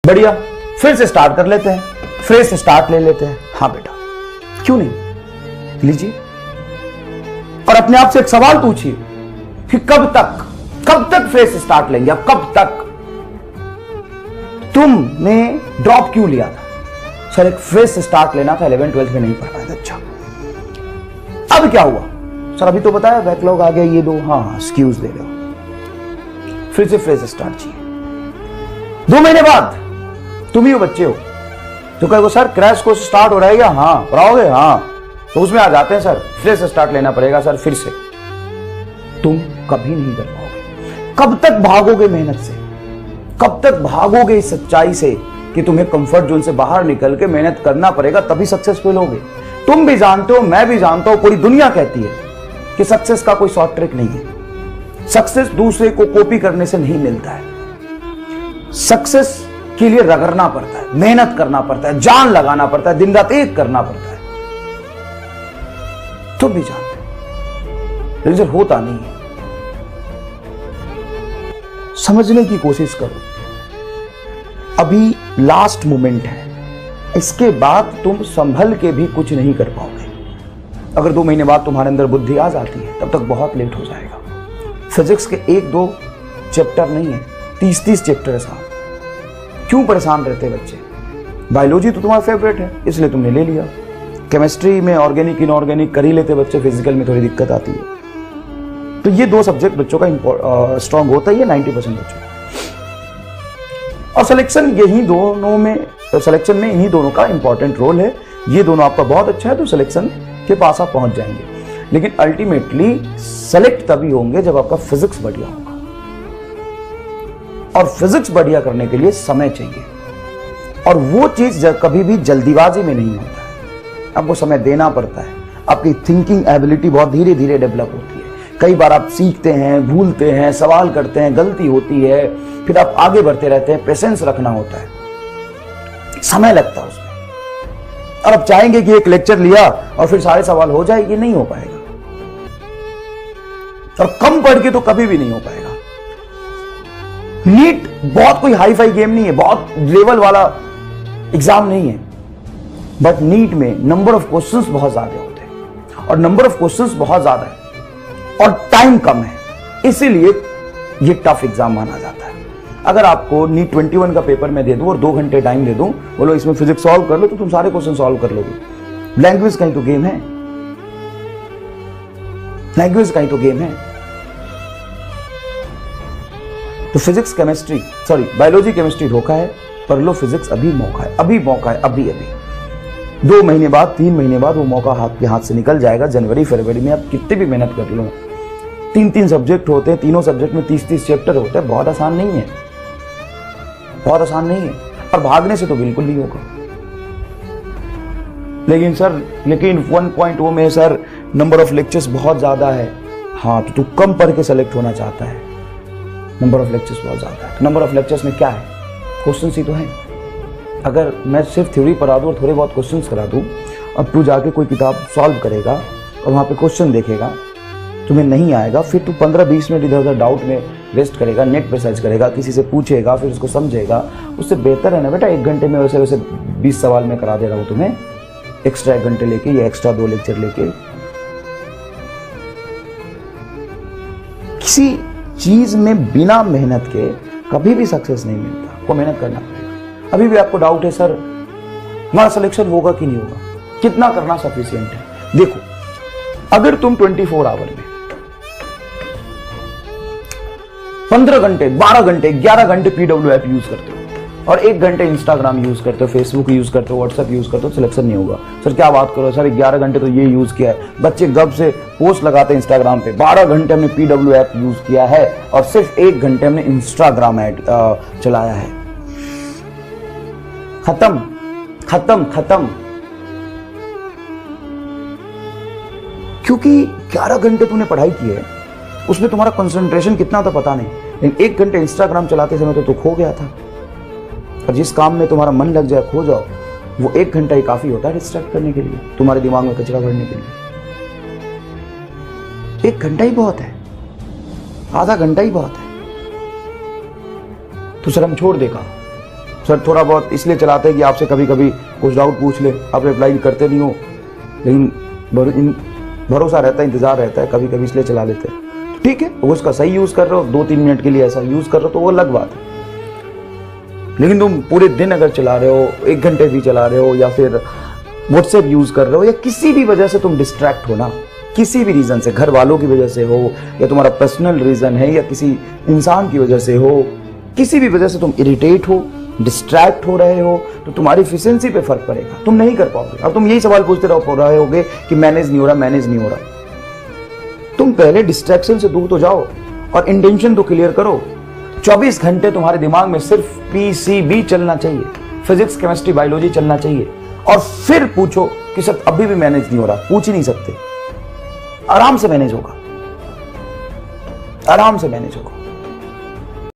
बढ़िया, फिर से स्टार्ट कर लेते हैं, फ्रेश स्टार्ट ले लेते हैं। हाँ बेटा, क्यों नहीं, लीजिए। और अपने आप से एक सवाल पूछिए कि कब तक फ्रेश स्टार्ट लेंगे आप, कब तक? तुमने ड्रॉप क्यों लिया था? सर एक फ्रेश स्टार्ट लेना था, 11 12 में नहीं पढ़ पाया था। अच्छा, अब क्या हुआ? सर अभी तो बताया बैकलॉग आ गया, ये दो। हाँ, एक्सक्यूज दे रहे हो, फिर से फ्रेश स्टार्ट चाहिए। 2 महीने बाद तुम ही बच्चे हो तो कहोगे सर क्रैश कोर्स स्टार्ट हो रहा है क्या? हाँ पढ़ाओगे? हाँ, तो उसमें आ जाते हैं सर फ्रेश स्टार्ट लेना पड़ेगा सर फिर से। तुम कभी नहीं कर पाओगे। कब तक भागोगे मेहनत से? कब तक भागोगे इस सच्चाई से कि तुम्हें कंफर्ट जोन से बाहर निकल के मेहनत करना पड़ेगा, तभी सक्सेसफुल होगे। तुम भी जानते हो, मैं भी जानता हूं, पूरी दुनिया कहती है कि सक्सेस का कोई शॉर्ट ट्रिक नहीं है। सक्सेस दूसरे को कॉपी करने से नहीं मिलता है। सक्सेस के लिए रगड़ना पड़ता है, मेहनत करना पड़ता है, जान लगाना पड़ता है, दिन रात एक करना पड़ता है। तुम भी जानते हो, रिजल्ट होता नहीं है। समझने की कोशिश करो, अभी लास्ट मोमेंट है, इसके बाद तुम संभल के भी कुछ नहीं कर पाओगे। अगर 2 महीने बाद तुम्हारे अंदर बुद्धि आ जाती है तब तक बहुत लेट हो जाएगा। फिजिक्स के 1-2 चैप्टर नहीं है, 30-30 चैप्टर है साहब। क्यों परेशान रहते बच्चे? बायोलॉजी तो तुम्हारा फेवरेट है इसलिए तुमने ले लिया। केमिस्ट्री में ऑर्गेनिक इनऑर्गेनिक कर ही लेते बच्चे, फिजिकल में थोड़ी दिक्कत आती है। तो ये 2 सब्जेक्ट बच्चों का स्ट्रांग होता ही है 90% बच्चों। और सिलेक्शन यही दोनों में, सिलेक्शन में इन्हीं दोनों का इंपॉर्टेंट रोल है। ये दोनों आपका बहुत अच्छा है तो सिलेक्शन के पास आप पहुंच जाएंगे। लेकिन अल्टीमेटली सेलेक्ट तभी होंगे जब आपका फिजिक्स बढ़िया होगा, और फिजिक्स बढ़िया करने के लिए समय चाहिए, और वो चीज कभी भी जल्दीबाजी में नहीं होता है। आपको समय देना पड़ता है। आपकी थिंकिंग एबिलिटी बहुत धीरे धीरे डेवलप होती है। कई बार आप सीखते हैं, भूलते हैं, सवाल करते हैं, गलती होती है, फिर आप आगे बढ़ते रहते हैं। पेशेंस रखना होता है, समय लगता है उसमें। और आप चाहेंगे कि एक लेक्चर लिया और फिर सारे सवाल हो जाए, ये नहीं हो पाएगा। और कम पढ़ के तो कभी भी नहीं हो पाएगा। नीट बहुत कोई हाई फाई गेम नहीं है, बहुत लेवल वाला एग्जाम नहीं है, बट नीट में नंबर ऑफ क्वेश्चंस बहुत ज्यादा होते हैं, और नंबर ऑफ क्वेश्चंस बहुत ज्यादा है और टाइम कम है, इसीलिए ये टफ एग्जाम माना जाता है। अगर आपको नीट 21 का पेपर मैं दे दूं और 2 घंटे टाइम दे दूं, बोलो इसमें फिजिक्स सॉल्व कर लो, तो तुम सारे क्वेश्चन सॉल्व कर लोगे। लैंग्वेज का ही तो गेम है, लैंग्वेज का ही तो गेम है। तो physics chemistry, sorry biology chemistry धोखा है, पर लो फिजिक्स अभी मौका है, अभी मौका है, अभी अभी 2 महीने बाद 3 महीने बाद वो मौका आपके हाथ से निकल जाएगा। जनवरी फरवरी में आप कितने भी मेहनत कर लो, 3-3 सब्जेक्ट होते हैं, तीनों सब्जेक्ट में 30-30 चैप्टर होते हैं। बहुत आसान नहीं है, बहुत आसान नहीं है, और भागने से तो बिल्कुल नहीं होगा। लेकिन सर, लेकिन 1.0 में सर नंबर ऑफ लेक्चर्स बहुत ज्यादा है। हाँ, तो तू कम पढ़ के सेलेक्ट होना चाहता है, नंबर ऑफ लेक्चर्स बहुत ज्यादा है। नंबर ऑफ लेक्चर्स में क्या है? क्वेश्चन ही तो है। अगर मैं सिर्फ थ्योरी पढ़ा दूं और थोड़े बहुत क्वेश्चंस करा दूं, अब तू जाके कोई किताब सॉल्व करेगा और वहां पे क्वेश्चन देखेगा, तुम्हें नहीं आएगा, फिर तू 15-20 मिनट इधर उधर डाउट में वेस्ट करेगा, नेट पे सर्च करेगा, किसी से पूछेगा, फिर उसको समझेगा। उससे बेहतर है ना बेटा 1 घंटे में वैसे वैसे 20 सवाल में करा दे रहा हूं तुम्हें, एक्स्ट्रा 1 घंटे लेके या एक्स्ट्रा 2 लेक्चर लेके। किसी चीज में बिना मेहनत के कभी भी सक्सेस नहीं मिलता, आपको मेहनत करना पड़ेगा। अभी भी आपको डाउट है सर हमारा सिलेक्शन होगा कि नहीं होगा, कितना करना सफिशिएंट है? देखो, अगर तुम 24 आवर में 15 घंटे, 12 घंटे, 11 घंटे PWF यूज करते हो और 1 घंटे इंस्टाग्राम यूज करते हो, फेसबुक यूज करते हो, व्हाट्सएप यूज करते हो, सिलेक्शन नहीं होगा। सर क्या बात करो सर, 11 घंटे तो ये यूज किया है। बच्चे गब से पोस्ट लगाते हैं इंस्टाग्राम पे, 12 घंटे हमने PWF यूज किया है और सिर्फ 1 घंटे हमने इंस्टाग्राम ऐड चलाया है। खत्म खत्म खत्म। क्योंकि 11 घंटे तूने पढ़ाई की है, उसमें तुम्हारा कंसंट्रेशन कितना था पता नहीं, लेकिन 1 घंटे इंस्टाग्राम चलाते समय तो खो गया था। और जिस काम में तुम्हारा मन लग जाए, खो जाओ, वो 1 घंटा ही काफी होता है डिस्ट्रैक्ट करने के लिए, तुम्हारे दिमाग में कचरा भरने के लिए। 1 घंटा ही बहुत है, आधा घंटा ही बहुत है। तो शर्म छोड़ देगा, सर थोड़ा बहुत इसलिए चलाते हैं कि आपसे कभी कभी कुछ डाउट पूछ ले, आप रिप्लाई करते नहीं हो, लेकिन भरोसा रहता है, इंतजार रहता है, कभी कभी इसलिए चला लेते हैं। ठीक है, वो उसका सही यूज कर रहे हो, 2-3 मिनट के लिए ऐसा यूज कर रहे हो तो वो अलग बात है। लेकिन तुम पूरे दिन अगर चला रहे हो, 1 घंटे भी चला रहे हो, या फिर व्हाट्सएप यूज कर रहे हो, या किसी भी वजह से तुम डिस्ट्रैक्ट हो ना, किसी भी रीजन से, घर वालों की वजह से हो, या तुम्हारा पर्सनल रीजन है, या किसी इंसान की वजह से हो, किसी भी वजह से तुम इरिटेट हो, डिस्ट्रैक्ट हो रहे हो, तो तुम्हारी एफिशिएंसी पे फर्क पड़ेगा, तुम नहीं कर पाओगे। अब तुम यही सवाल पूछते रहे होगे कि मैनेज नहीं हो रहा, मैनेज नहीं हो रहा। तुम पहले डिस्ट्रैक्शन से दूर तो जाओ और इंटेंशन तो क्लियर करो। 24 घंटे तुम्हारे दिमाग में सिर्फ पीसीबी चलना चाहिए, फिजिक्स, केमिस्ट्री, बायोलॉजी चलना चाहिए, और फिर पूछो कि सर अभी भी मैनेज नहीं हो रहा। पूछ ही नहीं सकते, आराम से मैनेज होगा, आराम से मैनेज होगा।